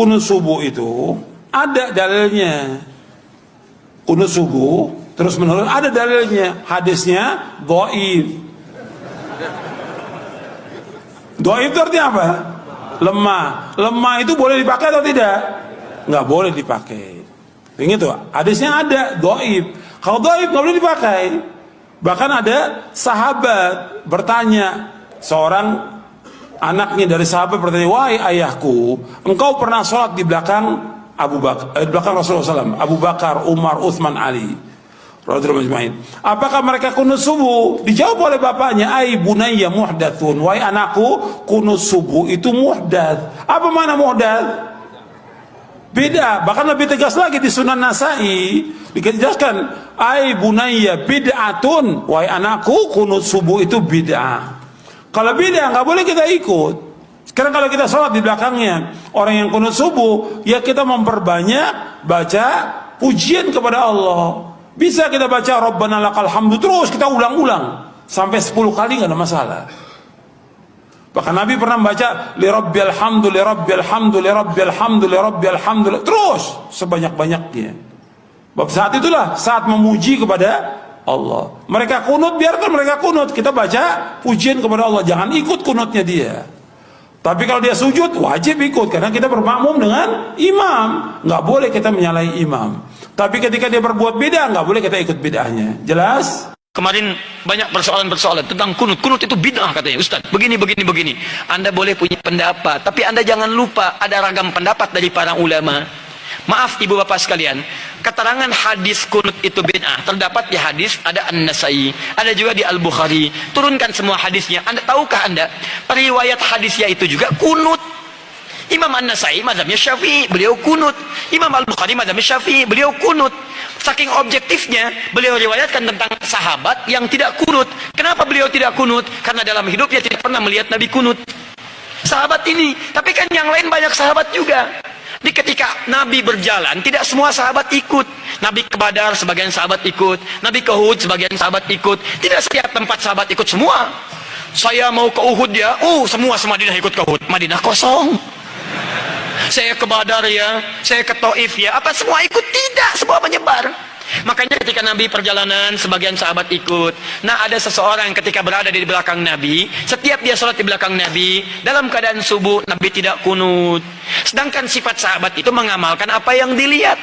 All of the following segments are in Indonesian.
Kunut subuh itu ada dalilnya. Kunut subuh terus menerus ada dalilnya. Hadisnya dhaif. Dhaif itu artinya apa? Lemah. Lemah itu boleh dipakai atau tidak? Nggak boleh dipakai. Ingat tuh, hadisnya ada dhaif. Kalau dhaif nggak boleh dipakai. Bahkan ada sahabat bertanya, seorang anaknya dari sahabat bertanya, wahai ayahku, engkau pernah sholat di belakang di belakang Rasulullah SAW, Abu Bakar, Umar, Uthman, Ali, radhiyallahu ajma'in. Apakah mereka kunut subuh? Dijawab oleh bapaknya, ai bunayya muhdatsun, wahai anakku, kunut subuh itu muhdats. Apa makna muhdats? Beda. Bahkan lebih tegas lagi di Sunan Nasai dijelaskan, ai bunayya bid'atun, wahai anakku, kunut subuh itu bid'ah. Kalau bid'ah nggak boleh kita ikut. Sekarang kalau kita sholat di belakangnya orang yang kunut subuh, ya kita memperbanyak baca pujian kepada Allah. Bisa kita baca Rabbana lakal hamdu terus kita ulang-ulang sampai 10 kali nggak ada masalah. Bahkan Nabi pernah membaca li rabbil hamdu li rabbil hamdu li rabbil hamdu li rabbil hamdu terus sebanyak-banyaknya. Bab saat itulah saat memuji kepada Allah. Mereka kunut, biarkan mereka kunut. Kita baca pujian kepada Allah, jangan ikut kunutnya dia. Tapi kalau dia sujud wajib ikut karena kita bermakmum dengan imam. Nggak boleh kita menyalahi imam. Tapi ketika dia berbuat beda, nggak boleh kita ikut bid'ahnya. Jelas? Kemarin banyak persoalan-persoalan tentang kunut. Kunut itu bid'ah katanya, Ustaz. Begini. Anda boleh punya pendapat, tapi Anda jangan lupa ada ragam pendapat dari para ulama. Maaf ibu bapak sekalian, keterangan hadis kunut itu bid'ah terdapat di hadis ada An-Nasai, ada juga di Al-Bukhari. Turunkan semua hadisnya. Anda tahukah Anda riwayat hadisnya itu juga kunut? Imam An-Nasai mazhabnya Syafi'i, beliau kunut. Imam Al-Bukhari mazhabnya Syafi'i, beliau kunut. Saking objektifnya beliau riwayatkan tentang sahabat yang tidak kunut. Kenapa beliau tidak kunut? Karena dalam hidupnya tidak pernah melihat Nabi kunut. Sahabat ini, tapi kan yang lain banyak sahabat juga. Di ketika Nabi berjalan, tidak semua sahabat ikut. Nabi ke Badar, sebagian sahabat ikut. Nabi ke Uhud, sebagian sahabat ikut. Tidak setiap tempat sahabat ikut semua. Saya mau ke Uhud ya, semua Madinah ikut ke Uhud. Madinah kosong. Saya ke Badar ya, saya ke Taif ya, apa semua ikut? Tidak, semua menyebar. Makanya ketika Nabi perjalanan, sebagian sahabat ikut. Nah, ada seseorang ketika berada di belakang Nabi, setiap dia sholat di belakang Nabi, dalam keadaan subuh, Nabi tidak kunut. Sedangkan sifat sahabat itu mengamalkan apa yang dilihat.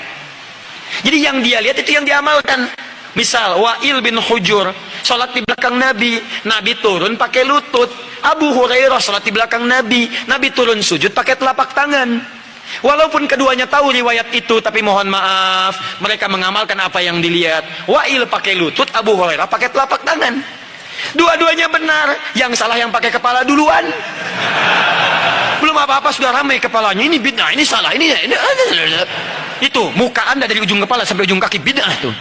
Jadi yang dia lihat itu yang diamalkan. Misal, Wa'il bin Hujur sholat di belakang Nabi, Nabi turun pakai lutut. Abu Hurairah sholat di belakang Nabi, Nabi turun sujud pakai telapak tangan. Walaupun keduanya tahu riwayat itu, tapi mohon maaf, mereka mengamalkan apa yang dilihat. Wa'il pakai lutut, Abu Hurairah pakai telapak tangan. Dua-duanya benar, yang salah yang pakai kepala duluan. Belum apa-apa sudah ramai kepalanya, ini bid'ah, ini salah, ini. Itu muka Anda dari ujung kepala sampai ujung kaki bid'ah tuh.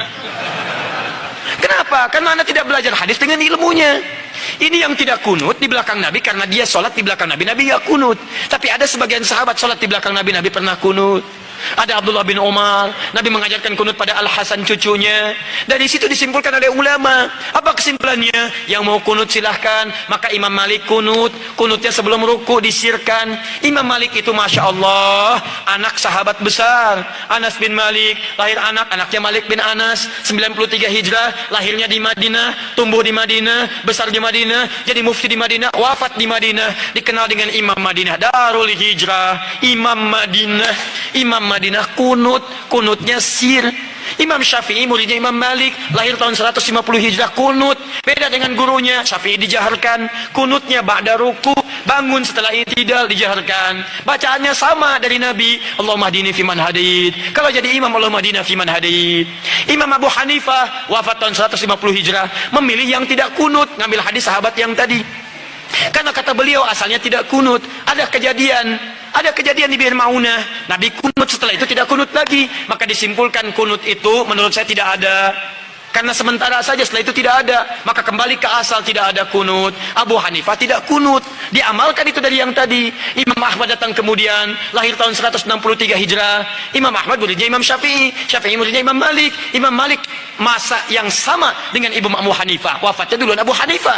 Kenapa? Karena Anda tidak belajar hadis dengan ilmunya. Ini yang tidak kunut di belakang Nabi karena dia sholat di belakang Nabi, Nabi gak kunut. Tapi ada sebagian sahabat sholat di belakang Nabi, Nabi pernah kunut. Ada Abdullah bin Umar, Nabi mengajarkan kunut pada Al-Hasan cucunya. Dari situ disimpulkan oleh ulama. Apa kesimpulannya? Yang mau kunut silahkan. Maka Imam Malik kunut, kunutnya sebelum ruku disirkan. Imam Malik itu Masya Allah, anak sahabat besar. Anas bin Malik, lahir anaknya Malik bin Anas, 93 Hijrah, lahirnya di Madinah, tumbuh di Madinah, besar di Madinah, jadi mufti di Madinah, wafat di Madinah, dikenal dengan Imam Madinah, Darul Hijrah, Imam Madinah kunutnya sir. Imam Syafi'i muridnya Imam Malik, lahir tahun 150 Hijrah, kunut. Beda dengan gurunya, Syafi'i dijaharkan, kunutnya ba'da ruku, bangun setelah i'tidal dijaharkan. Bacaannya sama dari Nabi, Allahumma hdini fiman hadid. Kalau jadi imam, Allahumma hdina fiman hadid. Imam Abu Hanifah wafat tahun 150 Hijrah, memilih yang tidak kunut, ngambil hadis sahabat yang tadi. Karena kata beliau asalnya tidak kunut. Ada kejadian di Bir Maunah, Nabi kunut, setelah itu tidak kunut lagi. Maka disimpulkan kunut itu menurut saya tidak ada. Karena sementara saja, setelah itu tidak ada. Maka kembali ke asal, tidak ada kunut. Abu Hanifah tidak kunut, diamalkan itu dari yang tadi. Imam Ahmad datang kemudian, lahir tahun 163 Hijrah. Imam Ahmad muridnya Imam Syafi'i, Syafi'i muridnya Imam Malik. Imam Malik masa yang sama dengan Ibu Abu Hanifah, wafatnya duluan Abu Hanifah.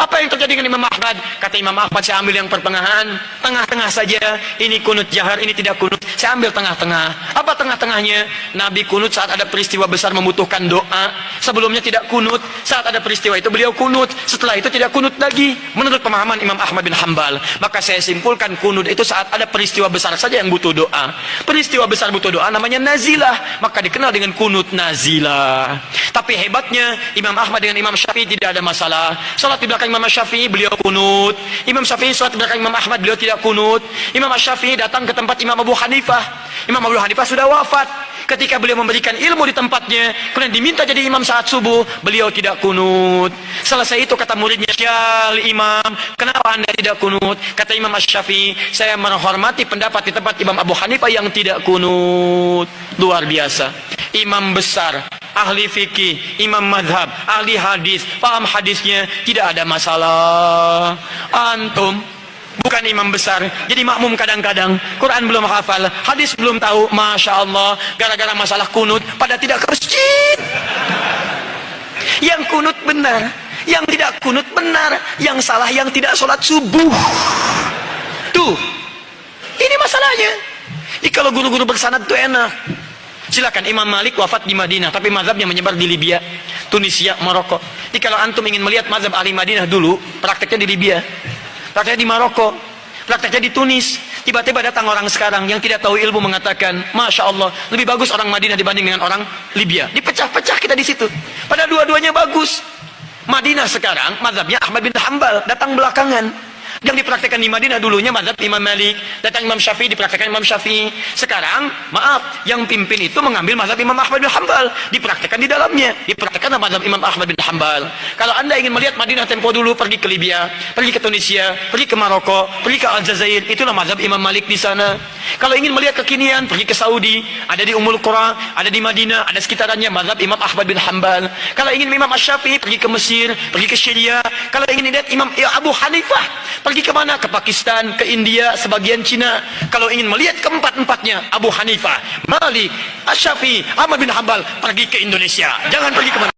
Apa yang terjadi dengan Imam Ahmad? Kata Imam Ahmad, saya ambil yang pertengahan, tengah-tengah saja. Ini kunut jahar, ini tidak kunut. saya ambil tengah-tengah. Apa tengah-tengahnya? Nabi kunut saat ada peristiwa besar membutuhkan doa. Sebelumnya tidak kunut, saat ada peristiwa itu beliau kunut. Setelah itu tidak kunut lagi. Menurut pemahaman Imam Ahmad bin Hanbal, maka saya simpulkan kunut itu saat ada peristiwa besar saja yang butuh doa. Peristiwa besar butuh doa namanya nazilah, maka dikenal dengan kunut nazilah. Tapi hebatnya Imam Ahmad dengan Imam Syafi'i tidak ada masalah. Salat di belakang Imam Syafi'i beliau kunut. Imam Syafi'i salat di belakang Imam Ahmad beliau tidak kunut. Imam Syafi'i datang ke tempat Imam Abu Hanifah. Imam Abu Hanifah sudah wafat. Ketika beliau memberikan ilmu di tempatnya, kemudian diminta jadi imam saat subuh, beliau tidak kunut. Selesai itu kata muridnya, "Syal Imam, kenapa anda tidak kunut?" Kata Imam Syafi'i, "Saya menghormati pendapat di tempat Imam Abu Hanifah yang tidak kunut." Luar biasa. Imam besar, ahli fikih, imam madhab, ahli hadis, paham hadisnya, tidak ada masalah. Antum bukan imam besar, jadi makmum kadang-kadang, Quran belum hafal, hadis belum tahu, Masya Allah, gara-gara masalah kunut, pada tidak ke masjid. Yang kunut benar, yang tidak kunut benar, yang salah yang tidak sholat subuh. Tuh, ini masalahnya. Jadi kalau guru-guru bersanad itu enak. Silakan, Imam Malik wafat di Madinah, tapi mazhabnya menyebar di Libya, Tunisia, Maroko. Jadi kalau antum ingin melihat mazhab ahli Madinah dulu, prakteknya di Libya, prakteknya di Maroko, prakteknya di Tunis. Tiba-tiba datang orang sekarang yang tidak tahu ilmu mengatakan, Masya Allah, lebih bagus orang Madinah dibanding dengan orang Libya. Dipecah-pecah kita di situ. Pada dua-duanya bagus. Madinah sekarang mazhabnya Ahmad bin Hanbal, datang belakangan. Yang dipraktekkan di Madinah dulunya mazhab Imam Malik, datang Imam Syafi'i dipraktekkan Imam Syafi'i. Sekarang, maaf, yang pimpin itu mengambil mazhab Imam Ahmad bin Hanbal, dipraktekkan di dalamnya, dipraktekkan mazhab Imam Ahmad bin Hanbal. Kalau anda ingin melihat Madinah tempo dulu, pergi ke Libya, pergi ke Tunisia, pergi ke Maroko, pergi ke Aljazair, itulah mazhab Imam Malik di sana. Kalau ingin melihat kekinian, pergi ke Saudi, ada di Ummul Qura, ada di Madinah, ada sekitarannya mazhab Imam Ahmad bin Hanbal. Kalau ingin Imam Syafi'i, pergi ke Mesir, pergi ke Syria. Kalau ingin lihat Imam Abu Hanifah, pergi ke mana? Ke Pakistan, ke India, sebagian Cina. Kalau ingin melihat keempat-empatnya, Abu Hanifah, Malik, Syafi'i, Ahmad bin Hanbal, pergi ke Indonesia. Jangan pergi ke mana.